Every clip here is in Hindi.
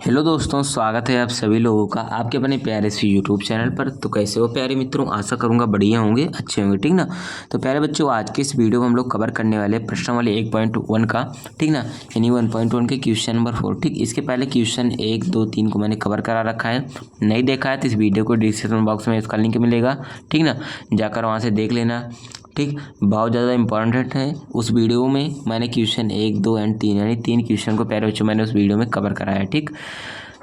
हेलो दोस्तों, स्वागत है आप सभी लोगों का आपके अपने प्यारे से यूट्यूब चैनल पर। तो कैसे हो प्यारे मित्रों, आशा करूंगा बढ़िया होंगे, अच्छे होंगे, ठीक ना। तो प्यारे बच्चों, आज के इस वीडियो में हम लोग कवर करने वाले प्रश्नावली 1.1 का, ठीक ना, यानी 1.1 के क्वेश्चन नंबर 4। ठीक, इसके पहले क्वेश्चन 1, 2, 3 को मैंने कवर करा रखा है। नहीं देखा है तो इस वीडियो को डिस्क्रिप्शन बॉक्स में इसका लिंक मिलेगा, ठीक ना, जाकर वहाँ से देख लेना। ठीक, बहुत ज़्यादा इंपॉर्टेंट है। उस वीडियो में मैंने क्वेश्चन 1, 2 एंड 3 यानी 3 क्वेश्चन को प्यारे बच्चों मैंने उस वीडियो में कवर कराया है। ठीक,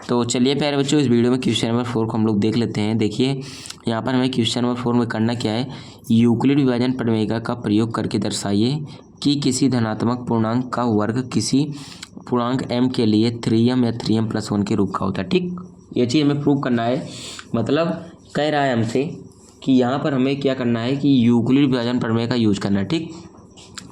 तो चलिए प्यारे बच्चों, इस वीडियो में क्वेश्चन नंबर 4 को हम लोग देख लेते हैं। देखिए यहाँ पर हमें क्वेश्चन नंबर 4 में करना क्या है, यूक्लिड विभाजन प्रमेय का प्रयोग करके दर्शाइए कि किसी धनात्मक पूर्णांक का वर्ग किसी पूर्णांक m के लिए 3m या 3m+1 के रूप का होता है। ठीक, ये चीज़ हमें प्रूव करना है। मतलब कह रहा है हमसे कि यहाँ पर हमें क्या करना है कि यूक्लिड विभाजन प्रमेय का यूज करना है। ठीक,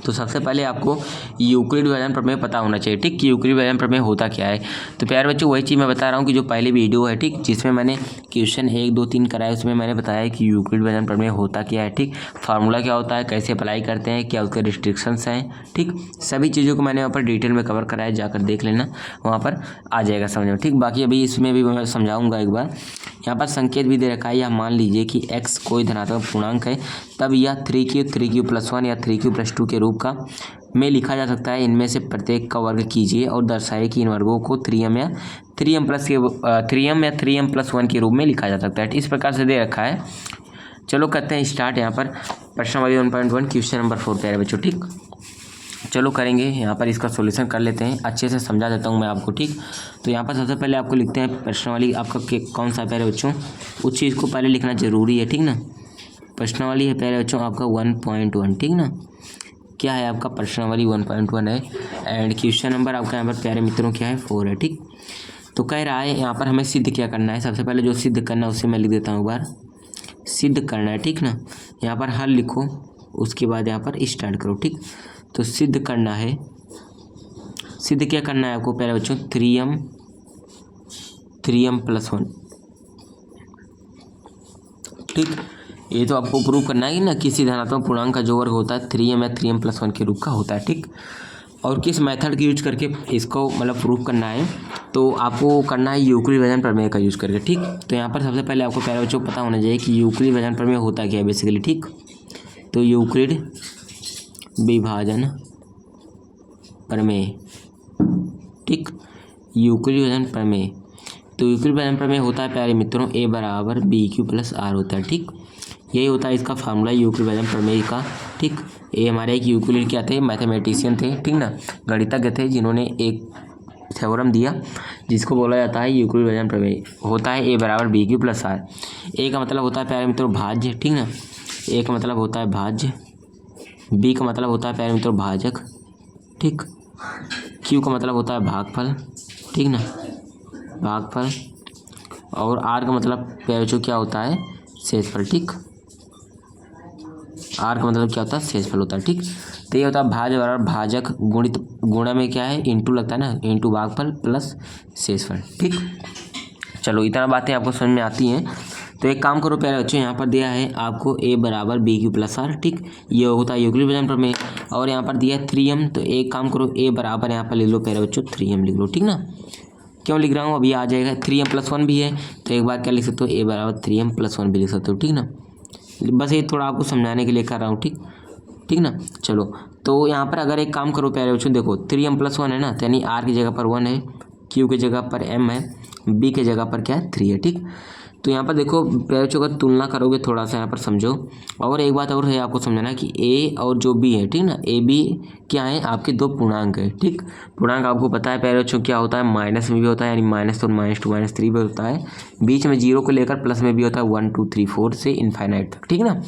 तो सबसे पहले आपको यूक्लिड विभाजन प्रमेय पता होना चाहिए। ठीक, कि यूक्लिड विभाजन प्रमेय होता क्या है। तो प्यारे बच्चों, वही चीज़ मैं बता रहा हूँ कि जो पहले वीडियो है, ठीक, जिसमें मैंने क्वेश्चन 1, 2, 3 कराया, उसमें मैंने बताया कि यूक्लिड विभाजन प्रमेय होता क्या है। ठीक, फार्मूला क्या होता है, कैसे अप्लाई करते हैं, क्या उसके रिस्ट्रिक्शंस हैं। ठीक, सभी चीज़ों को मैंने वहाँ पर डिटेल में कवर कराया, जाकर देख लेना, वहाँ पर आ जाएगा समझ में। ठीक, बाकी अभी इसमें भी मैं समझाऊँगा एक बार। यहाँ पर संकेत भी दे रखा है, या मान लीजिए कि x कोई धनात्मक पूर्णांक है, तब यह 3q+1 या 3q+2 के रूप का में लिखा जा सकता है। इनमें से प्रत्येक का वर्ग कीजिए और दर्शाइए कि इन वर्गों को 3m या 3m+1 के रूप में लिखा जा सकता है। इस प्रकार से दे रखा है। चलो करते हैं स्टार्ट। यहाँ पर प्रश्नावली 1.1 क्वेश्चन नंबर 4 प्यारे बच्चों। ठीक, चलो करेंगे। यहाँ पर इसका सॉल्यूशन कर लेते हैं, अच्छे से समझा देता हूँ मैं आपको। ठीक, तो यहाँ पर सबसे पहले आपको लिखते हैं प्रश्नावली आपका कौन सा प्यारे बच्चों, उस चीज़ को पहले लिखना जरूरी है। ठीक ना, प्रश्नावली है प्यारे बच्चों आपका 1.1। ठीक ना, क्या है आपका प्रश्नावली 1.1 है। एंड क्वेश्चन नंबर आपका यहाँ पर प्यारे मित्रों क्या है, 4 है। ठीक, तो कह रहा है यहाँ पर हमें सिद्ध क्या करना है। सबसे पहले जो सिद्ध करना है उसे मैं लिख देता हूँ, एक बार सिद्ध करना है। ठीक ना, यहाँ पर हल लिखो, उसके बाद यहाँ पर स्टार्ट करो। ठीक, तो सिद्ध करना है, सिद्ध क्या करना है आपको प्यारे बच्चों, 3m+1। ठीक, ये तो आपको प्रूव करना है कि ना किसी धनात्मक पूर्णांक का जो वर्ग होता है 3m या 3m+1 के रूप का होता है। ठीक, और किस मेथड की यूज करके इसको मतलब प्रूव करना है, तो आपको करना है यूक्लिड विभाजन प्रमेय का यूज करके। ठीक, तो यहाँ पर सबसे पहले आपको प्यारे बच्चों पता होना चाहिए कि यूक्लिड विभाजन प्रमेय होता क्या है बेसिकली। ठीक, तो यूक्लिड विभाजन प्रमेय, ठीक, यूक्लिड विभाजन प्रमेय, तो यूक्लिड विभाजन प्रमेय होता है प्यारे मित्रों a = bq+r होता है। ठीक, यही होता है इसका फार्मूला यूक्लिड विभाजन प्रमेय का। ठीक, ये हमारे एक यूक्लिड क्या थे, मैथमेटिशियन थे, ठीक ना, गणितज्ञ थे, जिन्होंने एक थ्योरम दिया जिसको बोला जाता है यूक्लिड विभाजन प्रमेय। होता है a = bq+r। a का मतलब होता है प्यारे मित्रों भाज्य, ठीक ना, a का मतलब होता है भाज्य, b का मतलब होता है प्यारे मित्रों भाजक, ठीक, q का मतलब होता है भागफल, ठीक ना, भागफल, और r का मतलब प्यारे बच्चों क्या होता है, शेषफल। ठीक, r का मतलब क्या होता है, शेषफल होता है। ठीक, तो ये होता है भाज्य बराबर भाजक गुणित गुणा में क्या है, इंटू लगता है ना, इंटू भागफल प्लस शेषफल। ठीक, चलो इतना बातें आपको समझ में आती हैं। तो एक काम करो प्यारे बच्चों, यहाँ पर दिया है आपको a = bq+r। ठीक, ये होता है यूक्लिड विभाजन प्रमेय, और यहाँ पर दिया है 3m। तो एक काम करो, a बराबर यहाँ पर लिख लो प्यारे बच्चों 3m लिख लो। ठीक ना, क्यों लिख रहा हूँ अभी आ जाएगा, 3m+1 भी है, तो एक बार क्या लिख सकते हो, a = 3m+1 भी लिख सकते हो। ठीक ना, बस ये थोड़ा आपको समझाने के लिए कर रहा हूँ। ठीक, ठीक ना, चलो तो यहाँ पर अगर एक काम करो प्यारे बच्चों, देखो 3m+1 है ना, तो यानी r की जगह पर 1 है, q की जगह पर m है, b की जगह पर क्या है 3 है। ठीक, तो यहाँ पर देखो प्यारे बच्चों अगर तुलना करोगे थोड़ा सा यहाँ पर समझो। और एक बात और है आपको समझना कि a और जो b है, ठीक ना, a b क्या है आपके दो पूर्णांक है। ठीक, पूर्णांक आपको पता है प्यारे बच्चों क्या होता है, माइनस में भी होता है, यानी -1, -2, -3 भी होता है, बीच में 0 को लेकर प्लस में भी होता है 1, 2, 3, 4 से इनफाइनाइट तक। ठीक ना,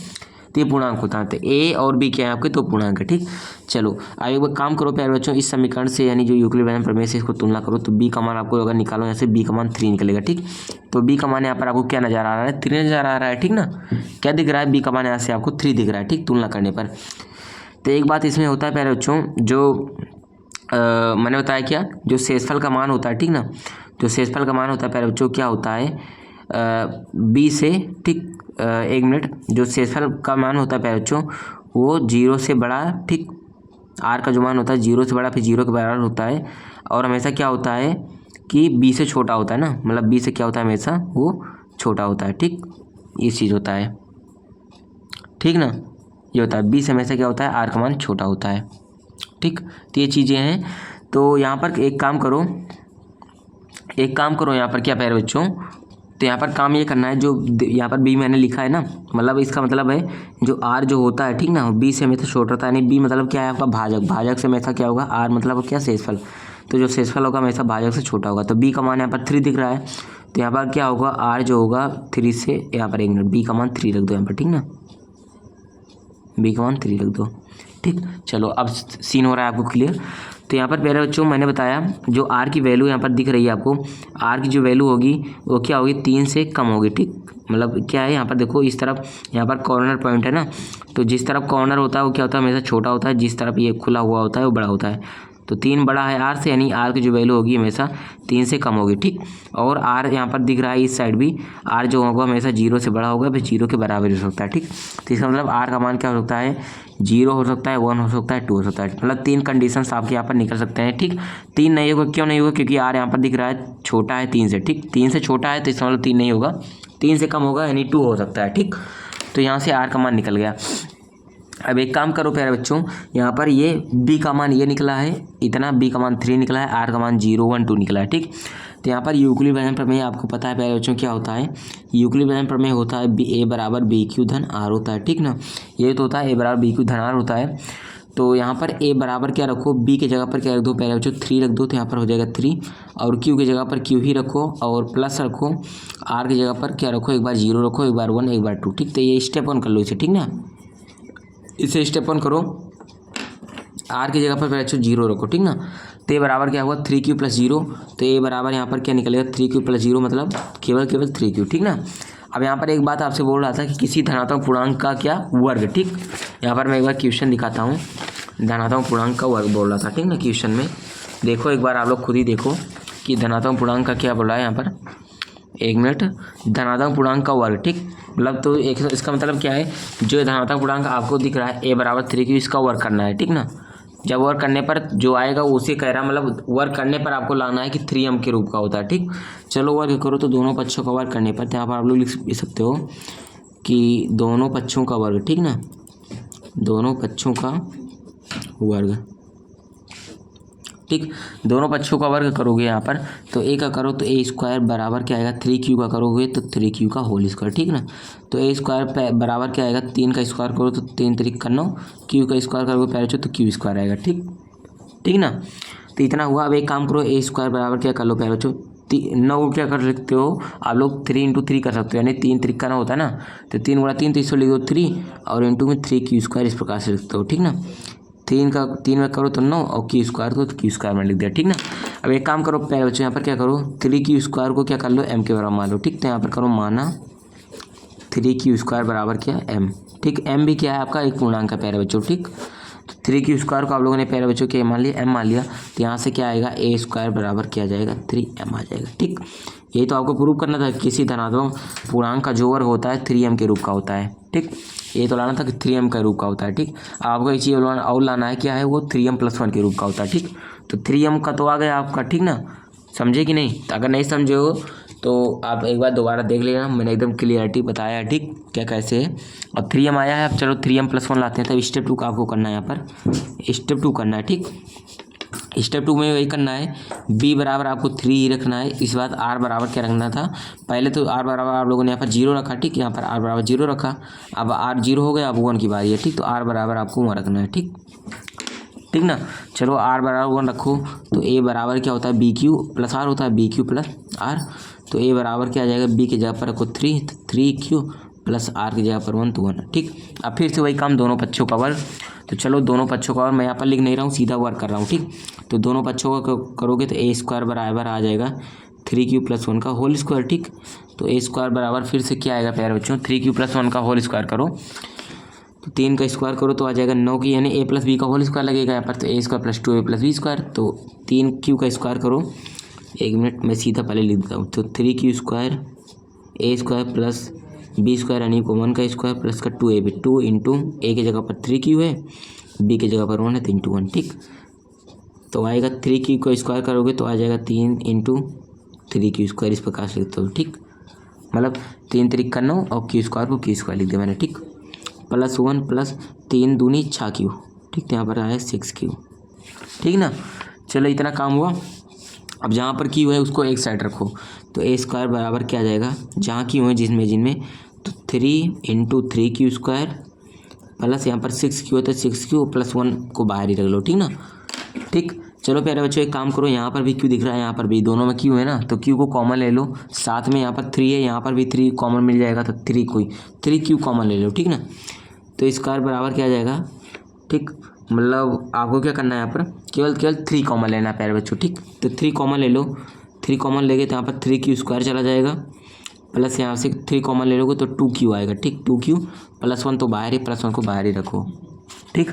तो ये पूर्णांक होता है, तो a और b क्या है आपके दो पूर्णांक है। ठीक, चलो अब एक बार काम करो प्यारे बच्चों, इस समीकरण से यानी जो यूक्लिड विभाजन प्रमेय से इसको तुलना करो, तो b का मान आपको अगर निकालो यहाँ से, b का मान 3 निकलेगा। ठीक, तो b का मान यहाँ पर आपको क्या नजर आ रहा है, 3 नजर आ रहा है। ठीक ना, क्या दिख रहा है, b का मान यहाँ से आपको 3 दिख रहा है। ठीक, तुलना करने पर। तो एक बात इसमें होता है प्यारे बच्चों, जो मैंने बताया क्या, जो शेषफल का मान होता है, ठीक ना, जो शेषफल का मान होता है प्यारे बच्चों क्या होता है, b से, ठीक, एक मिनट, जो शेषफल का मान होता है प्यारे बच्चों वो 0 से बड़ा, ठीक, r का जो मान होता है 0 से बड़ा, फिर 0 के बराबर होता है, और हमेशा क्या होता है कि बी से छोटा होता है ना, मतलब बी से क्या होता है हमेशा वो छोटा होता है। ठीक, ये चीज़ होता है। ठीक ना, ये होता है बी से हमेशा क्या होता है आर का मान छोटा होता है। ठीक, तो ये चीज़ें हैं। तो यहाँ पर एक काम करो यहाँ पर क्या प्यारे बच्चों, तो यहाँ पर काम ये करना है, जो यहाँ पर बी मैंने लिखा है ना, मतलब इसका मतलब है जो आर जो होता है, ठीक ना, बी से हमेशा छोटा होता है, यानी बी मतलब क्या है आपका भाजक, भाजक से हमेशा क्या होगा आर मतलब क्या शेषफल, तो जो शेषफल होगा हमेशा भाजक से छोटा होगा। तो बी का मान यहाँ पर 3 दिख रहा है, तो यहाँ पर क्या होगा आर जो होगा 3 से, यहाँ पर 1 मिनट, बी का मान 3 रख दो यहाँ पर, ठीक ना, बी का मान 3 रख दो। ठीक, चलो अब सीन हो रहा है आपको क्लियर। तो यहाँ पर प्यारे बच्चों मैंने बताया जो आर की वैल्यू यहाँ पर दिख रही है आपको, आर की जो वैल्यू होगी वो क्या होगी 3 से कम होगी। ठीक, मतलब क्या है यहाँ पर देखो, इस तरफ यहाँ पर कॉर्नर पॉइंट है ना, तो जिस तरफ कॉर्नर होता है वो क्या होता है हमेशा छोटा होता है, जिस तरफ ये खुला हुआ होता है वो बड़ा होता है। तो 3 बड़ा है आर से, यानी आर की जो वैल्यू होगी हमेशा 3 से कम होगी। ठीक, और आर यहाँ पर दिख रहा है इस साइड भी, आर जो होगा हमेशा 0 से बड़ा होगा, फिर 0 के बराबर हो सकता है। ठीक, तो इसका मतलब आर का मान क्या हो सकता है 0 हो सकता है, 1 हो सकता है, 2 हो सकता है, मतलब 3 कंडीशंस आपके यहाँ पर निकल सकते हैं। ठीक, 3 नहीं होगा, क्यों नहीं होगा, क्योंकि आर यहाँ पर दिख रहा है छोटा है 3 से। ठीक, 3 से छोटा है तो इसका मतलब 3 नहीं होगा, 3 से कम होगा यानी 2 हो सकता है। ठीक, तो यहाँ से आर का मान निकल गया। अब एक काम करो प्यारे बच्चों, यहाँ पर ये बी का मान ये निकला है इतना, बी का मान 3 निकला है, आर का मान 0 1 2 निकला है। ठीक, तो यहाँ पर यूक्लिड विभाजन प्रमेय आपको पता है प्यारे बच्चों क्या होता है, यूक्लिड विभाजन प्रमेय होता है ए बराबर बी क्यू धन आर होता है। ठीक ना, ये तो होता है ए बराबर बी क्यू धन आर होता है। तो यहाँ पर ए बराबर क्या रखो, बी की जगह पर क्या रख दो प्यारे बच्चों 3 रख दो, तो यहाँ पर हो जाएगा 3, और क्यू की जगह पर क्यू ही रखो और प्लस रखो, आर की जगह पर क्या रखो, एक बार 0 रखो, एक बार 1, एक बार 2। ठीक, तो ये स्टेप 1 कर लो इसे। ठीक ना, इसे स्टेप 1 करो, आर की जगह पर पहले 0 रखो। ठीक ना, तो ये बराबर क्या हुआ 3q प्लस 0, तो ये बराबर यहाँ पर क्या निकलेगा 3q प्लस 0, मतलब केवल 3q। ठीक ना, अब यहाँ पर एक बात आपसे बोल रहा था कि किसी धनात्मक पूर्णांक का क्या वर्ग। ठीक, यहाँ पर मैं एक बार क्वेश्चन दिखाता हूँ, धनात्मक पूर्णांक का वर्ग बोल रहा था। ठीक ना, क्वेश्चन में देखो एक बार आप लोग खुद ही देखो कि धनात्मक पूर्णांक का क्या बोला है यहाँ पर, 1 मिनट, धनात्मक पूर्णांक का वर्ग। ठीक, मतलब तो एक इसका मतलब क्या है, जो धनात्मक पूर्णांक आपको दिख रहा है ए बराबर 3q, इसका वर्ग करना है। ठीक ना, जब वर्क करने पर जो आएगा उसे कह रहा, मतलब वर्क करने पर आपको लाना है कि 3m के रूप का होता है। ठीक, चलो वर्क करो, तो दोनों पक्षों का वर्क करने पर यहाँ पर आप लोग लिख सकते हो कि दोनों पक्षों का वर्ग। ठीक ना, दोनों पक्षों का वर्ग। ठीक, दोनों पक्षों का वर्ग करोगे यहाँ पर, तो ए का करो तो ए स्क्वायर बराबर क्या आएगा 3q का करोगे तो 3q का होल स्क्वायर। ठीक ना, तो ए स्क्वायर बराबर क्या आएगा 3 का स्क्वायर करो तो 3 3 9, क्यू का स्क्वायर करोगे पहले तो क्यू स्क्वायर आएगा। ठीक, ठीक ना, तो इतना हुआ। अब एक काम करो, ए स्क्वायर बराबर क्या कर लो पहले बच्चों 9 क्या कर सकते हो आप लोग 3 × 3 कर सकते हो, यानी 3 3 का 9 होता है ना, तो 3 × 3 तो इसको लिख दो 3, और इंटू में 3q स्क्वायर, इस प्रकार से लिखते हो। ठीक ना, 3 में करो तो 9 और क्यू स्क्वायर को क्यू स्क्वायर में लिख दिया। ठीक ना, अब एक काम करो प्यारे बच्चों, यहाँ पर क्या करो 3q स्क्वायर को क्या कर लो m के बराबर मान लो। ठीक, तो यहाँ पर करो माना 3q स्क्वायर बराबर क्या m। ठीक, m भी क्या है आपका एक पूर्णांक है प्यारे बच्चों। ठीक, तो 3q स्क्वायर को आप लोगों ने प्यारे बच्चों क्या मान लिया m मान लिया, तो यहाँ से क्या आएगा a स्क्वायर बराबर क्या आ जाएगा 3m आ जाएगा। ठीक, यही तो आपको प्रूव करना था, किसी धनात्मक पूर्णांक का जो वर्ग होता है 3m के रूप का होता है। ठीक, ये तो लाना था कि 3m का रूप का होता है। ठीक, आपको एक चीज़ और लाना है, क्या है वो 3m + 1 के रूप का होता है। ठीक, तो 3m का तो आ गया आपका। ठीक ना, समझे कि नहीं, तो अगर नहीं समझे हो तो आप एक बार दोबारा देख लेना, मैंने एकदम क्लियरिटी बताया है। ठीक, क्या कैसे है, और 3m आया है। अब चलो 3m + 1 लाते हैं, तब स्टेप 2 का आपको करना है, यहाँ पर स्टेप 2 करना है। ठीक, स्टेप 2 में वही करना है, b बराबर आपको 3 ही रखना है। इस बात r बराबर क्या रखना था, पहले तो r बराबर आप लोगों ने यहाँ पर 0 रखा। ठीक, यहाँ पर r बराबर 0 रखा, अब r 0 हो गया, अब 1 की बारी है। ठीक, तो r बराबर आपको 1 रखना है। ठीक, ठीक ना, चलो r बराबर 1 रखो, तो a बराबर क्या होता है BQ + r होता है, BQ + r, तो a बराबर क्या आ जाएगा, b की जगह पर रखो 3, तो 3q + r की जगह पर 1 तो 1। ठीक, अब फिर से वही काम, दोनों पक्षों का वर्ग। तो चलो दोनों पक्षों का वर्ग मैं यहाँ पर लिख नहीं रहा हूँ, सीधा वर्क कर रहा हूँ। ठीक, तो दोनों पक्षों का करोगे तो a स्क्वायर बराबर आ जाएगा 3q + 1 का होल स्क्वायर। ठीक, तो a स्क्वायर बराबर फिर से क्या आएगा प्यारे बच्चों 3q + 1 का होल स्क्वायर करो, तो 3 का स्क्वायर करो तो आ जाएगा 9 की, यानी a + b का होल स्क्वायर लगेगा यहाँ पर, तो a square + 2a + b square, तो 3q का स्क्वायर करो। 1 मिनट मैं सीधा पहले लिख देता हूँ, तो 3q square a square plus b square यानी 1 का स्क्वायर प्लस का 2ab, 2 × a की जगह पर 3q है, b की जगह पर 1 है, तो × 1। ठीक, तो आएगा 3 को स्क्वायर करोगे तो आ जाएगा 3 इंटू 3 इस प्रकार से लिखते हो, ठीक। मतलब 3 3 का 9 और क्यू स्क्वायर को क्यू स्क्वायर लिख दिया मैंने, ठीक। +1 प्लस 3 दूनी 6 क्यू, ठीक। तो यहाँ पर आया 6 क्यू, ठीक ना। चलो इतना काम हुआ। अब जहाँ पर क्यू है उसको एक साइड रखो, तो ए स्क्वायर बराबर क्या आ जाएगा, जहाँ क्यू है जिनमें तो 3 इंटू 3 प्लस यहाँ पर 6 क्यू है तो 6 प्लस 1 को बाहर ही रख लो, ठीक ना। ठीक, चलो प्यारे बच्चों एक काम करो, यहाँ पर भी क्यू दिख रहा है, यहाँ पर भी, दोनों में क्यू है ना, तो क्यू को कॉमन ले लो। साथ में यहाँ पर 3 है, यहाँ पर भी 3 कॉमन मिल जाएगा, तो 3 क्यू कॉमन ले लो, ठीक ना। तो स्क्वायर बराबर क्या आ जाएगा, ठीक। मतलब आपको क्या करना है, यहाँ पर केवल 3 कॉमन लेना है प्यारे बच्चों, ठीक। तो 3 कॉमन ले लो, 3 कॉमन लेंगे तो यहाँ पर 3 क्यू स्क्वायर चला जाएगा, प्लस यहाँ से 3 कॉमन ले लोगे तो 2 क्यू आएगा, ठीक। 2 क्यू प्लस 1 तो बाहर ही, प्लस 1 को बाहर ही रखो, ठीक,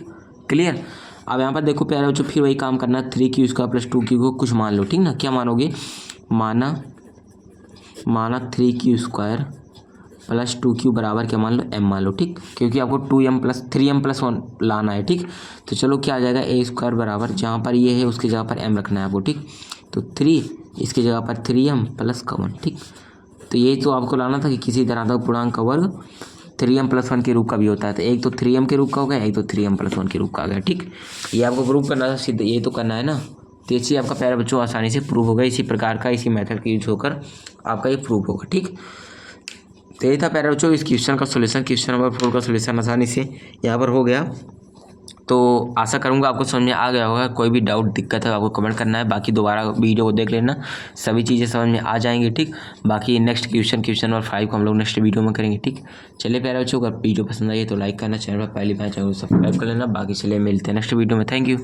क्लियर। अब यहाँ पर देखो प्यारे बच्चों फिर वही काम करना है, 3 क्यू स्क्वायर प्लस 2 क्यू को कुछ मान लो, ठीक ना। क्या मानोगे, माना 3 क्यू स्क्वायर प्लस 2 क्यू बराबर क्या मान लो, m मान लो, ठीक। क्योंकि आपको 2m प्लस 3m प्लस 1 लाना है, ठीक। तो चलो क्या आ जाएगा, ए स्क्वायर बराबर जहाँ पर ये है उसकी जगह पर m रखना है आपको, ठीक। तो 3 इसकी जगह पर 3m प्लस 1, ठीक। तो यही तो आपको लाना था कि किसी धनात्मक पूर्णांक का वर्ग 3m प्लस 1 के रूप का भी होता है। तो एक तो 3m के रूप का हो गया, एक तो 3m प्लस 1 के रूप का आ गया, ठीक। ये आपको प्रूव करना था, सिद्ध ये तो करना है ना। तो ये चीज़ आपका प्यारे बच्चों आसानी से प्रूव होगा, इसी प्रकार का इसी मेथड का यूज होकर आपका ये प्रूव होगा, ठीक। तो यही था प्यारे बच्चों इस क्वेश्चन का सोल्यूशन, क्वेश्चन नंबर 4 का सोल्यूशन आसानी से यहाँ पर हो गया। तो आशा करूँगा आपको समझ में आ गया होगा। कोई भी डाउट दिक्कत है आपको कमेंट करना है, बाकी दोबारा वीडियो को देख लेना, सभी चीज़ें समझ में आ जाएंगी, ठीक। बाकी नेक्स्ट क्वेश्चन नंबर 5 को हम लोग नेक्स्ट वीडियो में करेंगे, ठीक। चलिए प्यारे बच्चों, अगर वीडियो पसंद आई तो लाइक करना, चैनल पर पहली बार चैनल को सब्सक्राइब कर लेना। बाकी चलिए मिलते हैं नेक्स्ट वीडियो में, थैंक यू।